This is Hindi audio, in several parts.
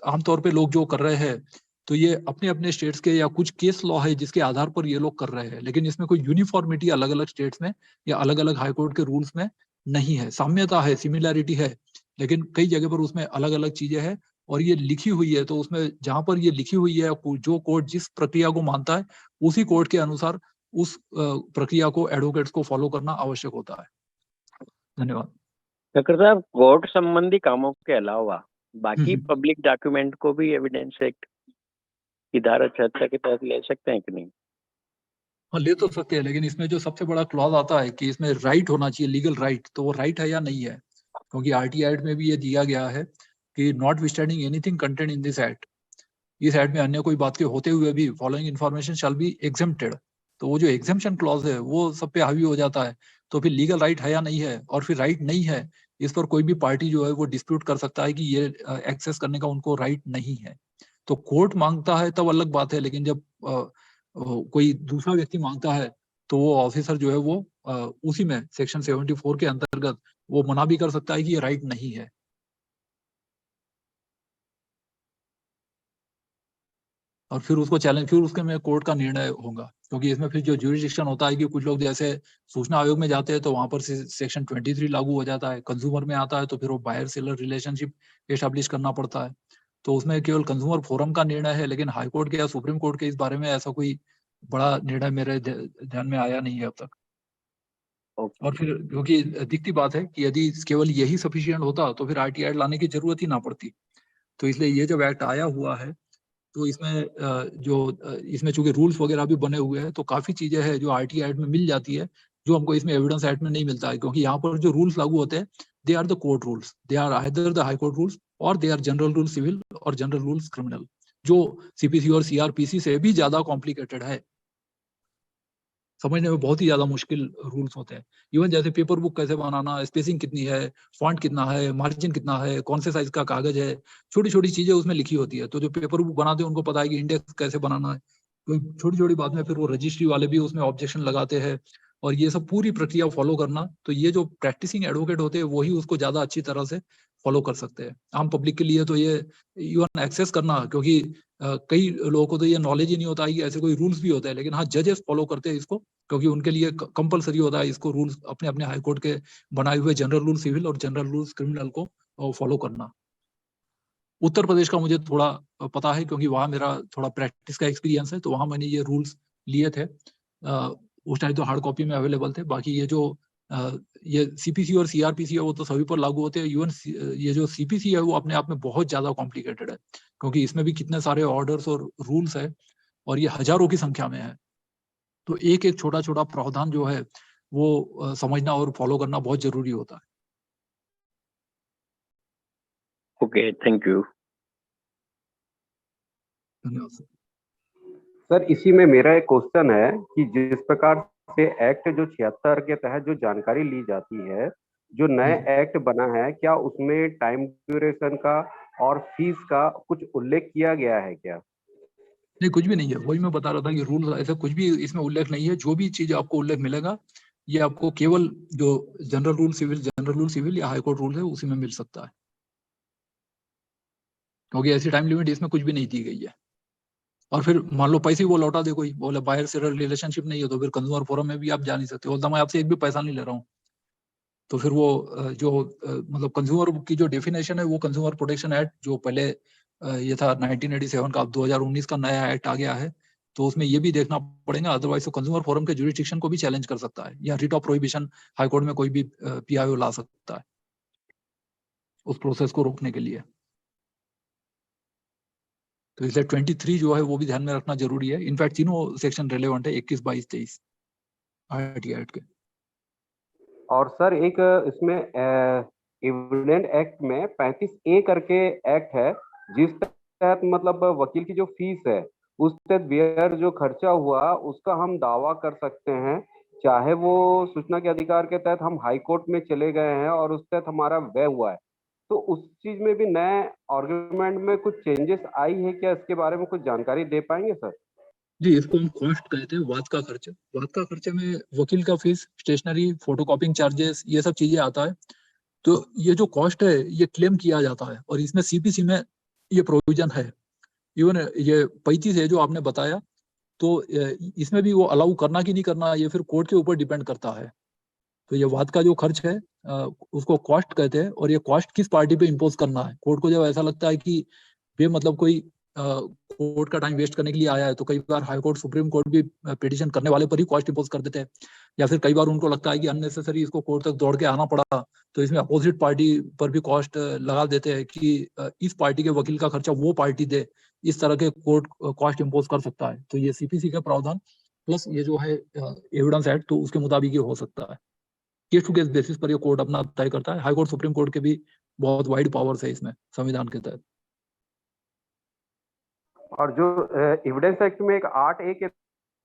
आमतौर पे लोग जो कर रहे हैं तो ये अपने अपने स्टेट्स के या कुछ केस लॉ है जिसके आधार पर ये लोग कर रहे हैं, लेकिन इसमें कोई यूनिफॉर्मिटी अलग अलग स्टेट्स में या अलग अलग हाईकोर्ट के रूल्स में नहीं है। साम्यता है, सिमिलैरिटी है, लेकिन कई जगह पर उसमें अलग अलग चीजें हैं और ये लिखी हुई है। तो उसमें जहां पर ये लिखी हुई है, जो कोर्ट जिस प्रक्रिया को मानता है उसी कोर्ट के अनुसार उस प्रक्रिया को एडवोकेट्स को फॉलो करना आवश्यक होता है। धन्यवाद। डॉक्टर साहब, कोर्ट संबंधी कामों के अलावा बाकी हम्म। पब्लिक डॉक्यूमेंट को भी एविडेंस एक्ट की धारा 76 के तहत ले सकते हैं कि नहीं? हाँ, ले तो सकते हैं, लेकिन इसमें जो सबसे बड़ा क्लॉज आता है कि इसमें राइट होना चाहिए, लीगल राइट, तो वो राइट है या नहीं है। क्योंकि आरटीआई एक्ट में भी ये दिया गया है कि not withstanding anything content in this act, इस एक्ट में अन्य कोई बात के होते हुए भी following information shall be exempted. तो वो जो एग्जेम्पशन क्लॉज है वो सब पे हावी हो जाता है। तो फिर लीगल राइट है या नहीं है, और फिर राइट नहीं है, इस पर कोई भी पार्टी जो है वो डिस्प्यूट कर सकता है कि ये एक्सेस करने का उनको राइट नहीं है। तो कोर्ट मांगता है तब अलग बात है, लेकिन जब कोई दूसरा व्यक्ति मांगता है तो वो ऑफिसर जो है वो उसी में सेक्शन 74 के अंतर्गत वो मना भी कर सकता है कि ये राइट नहीं है। और फिर उसको चैलेंज, फिर उसके में कोर्ट का निर्णय होगा। क्योंकि इसमें फिर जो ज्यूरिडिक्शन होता है कि कुछ लोग जैसे सूचना आयोग में जाते हैं तो वहां पर सेक्शन 23 लागू हो जाता है, कंज्यूमर में आता है तो फिर वो बायर सेलर रिलेशनशिप एस्टैब्लिश करना पड़ता है। तो उसमें केवल कंज्यूमर फोरम का निर्णय है, लेकिन हाई कोर्ट के या सुप्रीम कोर्ट के इस बारे में ऐसा कोई बड़ा निर्णय मेरे ध्यान में आया नहीं है अब तक। और फिर क्योंकि दिखती बात है कि यदि केवल यही सफिशिएंट होता तो फिर आरटीआई लाने की जरूरत ही ना पड़ती। तो इसलिए ये जब एक्ट आया हुआ है तो इसमें इसमें चूंकि रूल्स वगैरह भी बने हुए हैं तो काफी चीजें हैं जो आरटीआई एक्ट में मिल जाती है, जो हमको इसमें एविडेंस एक्ट में नहीं मिलता है। क्योंकि यहाँ पर जो रूल्स लागू होते हैं they are the court rules, they are either the high court rules और they are general rule civil और जनरल रूल्स क्रिमिनल, जो सीपीसी और सीआरपीसी से भी ज्यादा कॉम्प्लिकेटेड है, समझने में बहुत ही ज्यादा मुश्किल रूल्स होते हैं। इवन जैसे पेपर बुक कैसे बनाना, स्पेसिंग कितनी है, फॉन्ट कितना है, मार्जिन कितना है, कौन से साइज का कागज है, छोटी छोटी चीजें उसमें लिखी होती है। तो जो पेपर बुक बनाते हैं उनको पता है कि इंडेक्स कैसे बनाना है। तो छोटी छोटी बात में फिर वो रजिस्ट्री वाले भी उसमें ऑब्जेक्शन लगाते हैं, और ये सब पूरी प्रक्रिया फॉलो करना, तो ये जो प्रैक्टिसिंग एडवोकेट होते हैं वही उसको ज्यादा अच्छी तरह से फॉलो कर सकते हैं। आम पब्लिक के लिए तो ये इवन एक्सेस करना, क्योंकि कई लोगों को तो ये नॉलेज ही नहीं होता है कि ऐसे कोई रूल्स भी होते हैं, लेकिन हाँ जजेस फॉलो करते हैं इसको, क्योंकि उनके लिए कंपलसरी होता है इसको, रूल्स अपने अपने हाई कोर्ट के बनाए हुए जनरल रूल सिविल और जनरल रूल्स क्रिमिनल को फॉलो करना। उत्तर प्रदेश का मुझे थोड़ा पता है, क्योंकि वहां मेरा थोड़ा प्रैक्टिस का एक्सपीरियंस है, तो वहां मैंने ये रूल्स लिए थे। उस टाइम तो हार्ड कॉपी में अवेलेबल थे। बाकी ये जो ये सीपीसी और सीआरपीसी है वो तो सभी पर लागू होते हैं। इवन ये जो सीपीसी है वो अपने आप में बहुत ज्यादा कॉम्प्लिकेटेड है, क्योंकि इसमें भी कितने सारे ऑर्डर्स और रूल्स है और ये हजारों की संख्या में है। तो एक एक छोटा छोटा प्रावधान जो है वो समझना और फॉलो करना बहुत जरूरी होता है। Okay, thank you. धन्यवाद सर। सर, इसी में मेरा एक क्वेश्चन है कि जिस प्रकार से एक्ट जो 76 के तहत जो जानकारी ली जाती है, जो नए एक्ट बना है, क्या उसमें टाइम ड्यूरेशन का और फीस का कुछ उल्लेख किया गया है क्या? नहीं, कुछ भी नहीं है। वही मैं बता रहा था कि रूल ऐसा कुछ भी इसमें उल्लेख नहीं है। जो भी चीज आपको उल्लेख मिलेगा ये आपको केवल जो जनरल रूल सिविल या हाईकोर्ट रूल है उसी में मिल सकता है, क्योंकि ऐसी टाइम लिमिट इसमें कुछ भी नहीं दी गई है। और फिर मान लो पैसे ही वो लौटा दे, कोई बोले बायर सेलर रिलेशनशिप नहीं है, तो फिर कंज्यूमर फोरम में भी आप जा नहीं सकते। बोलता मैं आपसे एक भी पैसा नहीं ले रहा हूँ। तो फिर वो मतलब कंज्यूमर की जो डेफिनेशन है वो कंज्यूमर प्रोटेक्शन एक्ट जो पहले ये था 1987 का, अब 2019 का नया एक्ट आ गया है, तो उसमें ये भी देखना पड़ेगा। अदरवाइज तो कंज्यूमर फोरम के जुरिस्डिक्शन को भी चैलेंज कर सकता है, या रिट ऑफ प्रोहिबिशन हाईकोर्ट में कोई भी पीआईओ ला सकता है उस प्रोसेस को रोकने के लिए। तो इसलिए 23 जो है वो भी ध्यान में रखना जरूरी है। इनफैक्ट तीनों सेक्शन रेलेवेंट है, 21, 22, 23 आरटीआई एक्ट के। और सर एक इसमें एविडेंट एक्ट में 35A करके एक्ट है, जिस तहत मतलब वकील की जो फीस है उस तहत व्यय जो खर्चा हुआ उसका हम दावा कर सकते हैं, चाहे वो सूचना के अधिकार के तहत हम हाई कोर्ट में चले गए हैं और उस तहत हमारा व्यय हुआ है। तो उस चीज में भी नए आर्गुमेंट में कुछ चेंजेस आई है क्या? इसके बारे में कुछ जानकारी दे पाएंगे सर? जी, इसको हम कॉस्ट कहते हैं, वाद का खर्चा। वाद का खर्चे में वकील का फीस, स्टेशनरी, फोटोकॉपिंग चार्जेस, ये सब चीजें आता है। तो ये जो कॉस्ट है ये क्लेम किया जाता है, और इसमें सीपीसी में ये प्रोविजन है। इवन ये 35 है जो आपने बताया, तो इसमें भी वो अलाउ करना कि नहीं करना ये फिर कोर्ट के ऊपर डिपेंड करता है। तो ये वाद का जो खर्च है उसको कॉस्ट कहते हैं, और ये कॉस्ट किस पार्टी पे इम्पोज करना है। कोर्ट को जब ऐसा लगता है कि मतलब कोई कोर्ट का टाइम वेस्ट करने के लिए आया है, तो कई बार हाई कोर्ट, सुप्रीम कोर्ट भी पिटिशन करने वाले पर ही कॉस्ट इम्पोज कर देते हैं। या फिर कई बार उनको लगता है कि अननेसेसरी इसको कोर्ट तक दौड़ के आना पड़ा, तो इसमें अपोजिट पार्टी पर भी कॉस्ट लगा देते हैं कि इस पार्टी के वकील का खर्चा वो पार्टी दे। इस तरह के कोर्ट कॉस्ट इम्पोज कर सकता है। तो ये सीपीसी का प्रावधान प्लस ये जो है एविडेंस एक्ट, तो उसके मुताबिक ये हो सकता है। केस टू केस बेसिस पर ये कोर्ट अपना तय करता है। हाई कोर्ट, सुप्रीम कोर्ट के भी बहुत वाइड पावर्स है इसमें संविधान के तहत। और जो एविडेंस एक्ट में एक 8A के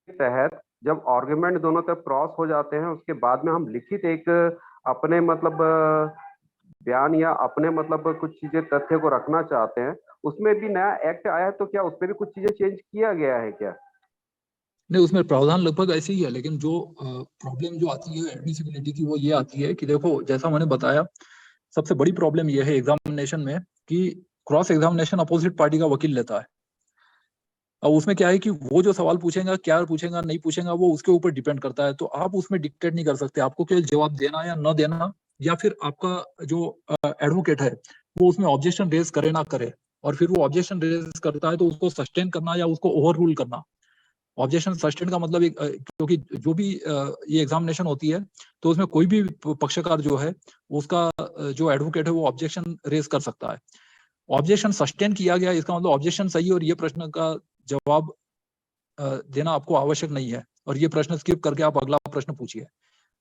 तहत जब आर्गुमेंट दोनों तरफ क्रॉस हो जाते हैं, उसके बाद में हम लिखित एक अपने मतलब बयान या अपने मतलब कुछ चीजें तथ्य को रखना चाहते हैं, उसमें भी नया एक्ट आया है, तो क्या उसमें भी कुछ चीजें चेंज किया गया है क्या? नहीं, उसमें प्रावधान लगभग ऐसे ही है, लेकिन जो प्रॉब्लम जो आती है एडमिसिबिलिटी की, वो ये आती है कि देखो, जैसा मैंने बताया, सबसे बड़ी प्रॉब्लम ये है एग्जामिनेशन में कि क्रॉस एग्जामिनेशन अपोजिट पार्टी का वकील लेता है। अब उसमें क्या है कि वो जो सवाल पूछेगा, क्या पूछेगा, नहीं पूछेगा, वो उसके ऊपर डिपेंड करता है। तो आप उसमें डिक्टेट नहीं कर सकते आपको केवल जवाब देना या न देना, या फिर आपका जो एडवोकेट है वो उसमें ऑब्जेक्शन रेज करे ना करे, और फिर वो ऑब्जेक्शन रेज करता है तो उसको सस्टेन करना या उसको ओवर रूल करना। ऑब्जेक्शन सस्टेन का मतलब एक क्योंकि जो भी ये एग्जामिनेशन होती है, तो उसमें कोई भी पक्षकार जो है उसका जो एडवोकेट है वो ऑब्जेक्शन रेज कर सकता है। ऑब्जेक्शन सस्टेन किया गया, इसका मतलब ऑब्जेक्शन सही, और ये प्रश्न का जवाब देना आपको आवश्यक नहीं है, और ये प्रश्न स्किप करके आप अगला प्रश्न पूछिए।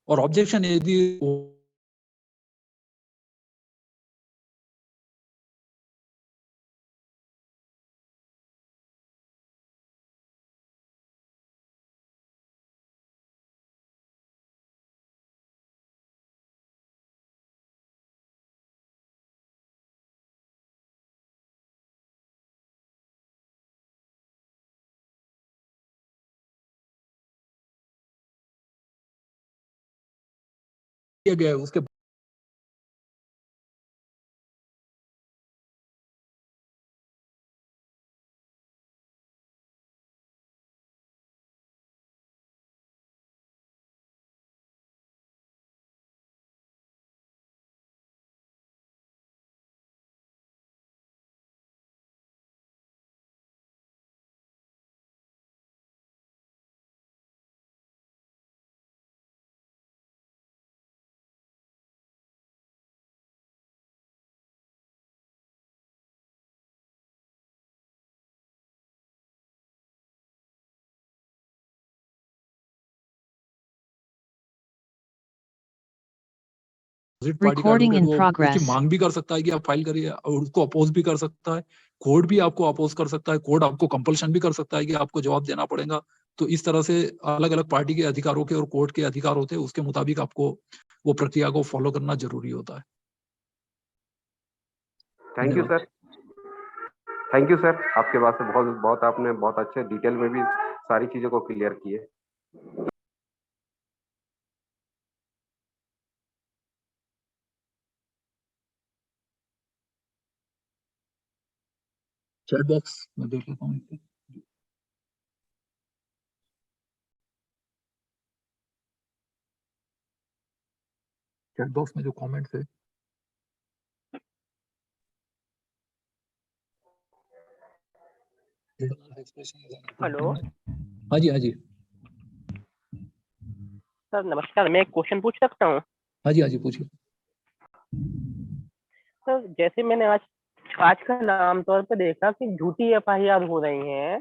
और ऑब्जेक्शन यदि किया गया है उसके पार्टी का Recording in एडवोकेट वो उसकी progress. मांग भी कर सकता है कि आप फाइल करिए, और उसको अपोज भी कर सकता है। कोर्ट भी आपको अपोज कर सकता है, कोर्ट आपको कंपल्शन भी कर सकता है कि आपको जवाब देना पड़ेगा। तो इस तरह से अलग अलग पार्टी के अधिकारों के और कोर्ट के अधिकार होते हैं, उसके मुताबिक आपको वो प्रक्रिया को फॉलो करना जरूरी होता है। Thank you sir. Thank you sir, आपके बात से बहुत आपने बहुत अच्छे डिटेल में भी सारी चीजों को क्लियर किए। चैट बॉक्स में देख लेता हूँ। चैट बॉक्स में जो कमेंट्स है, हेलो हाँ जी, हाँ जी, सर, नमस्कार। मैं एक क्वेश्चन पूछ सकता हूँ? हाँ जी, हाँ जी, पूछिए। सर, जैसे मैंने आजकल आमतौर पर देखा कि झूठी एफआईआर हो रही हैं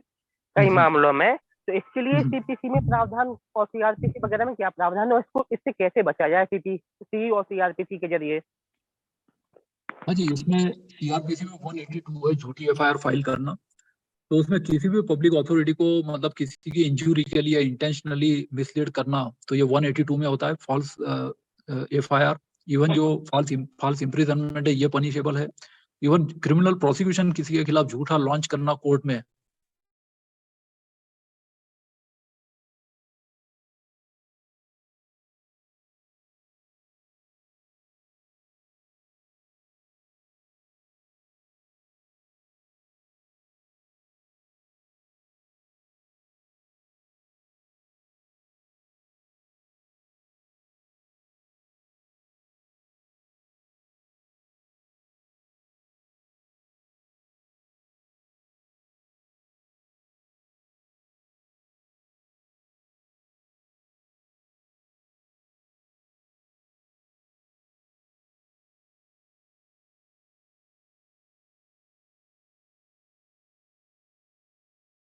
कई मामलों में, तो इसके लिए सीपीसी में प्रावधान और सीआरपीसी वगैरह में क्या प्रावधान है और इसको इससे कैसे बचा जाए सीपीसी और सीआरपीसी के जरिए? हाँ जी, इसमें सीआरपीसी में 182 है झूठी एफआईआर फाइल करना। तो उसमें किसी भी पब्लिक अथॉरिटी को मतलब किसी की इंजरी के लिए इंटेंशनली मिसलीड करना, तो ये 182 में होता है फॉल्स एफआईआर। इवन जो फॉल्स इम्प्रिजनमेंट है ये पनिशेबल है। इवन क्रिमिनल प्रोसिक्यूशन किसी के खिलाफ झूठा लॉन्च करना कोर्ट में,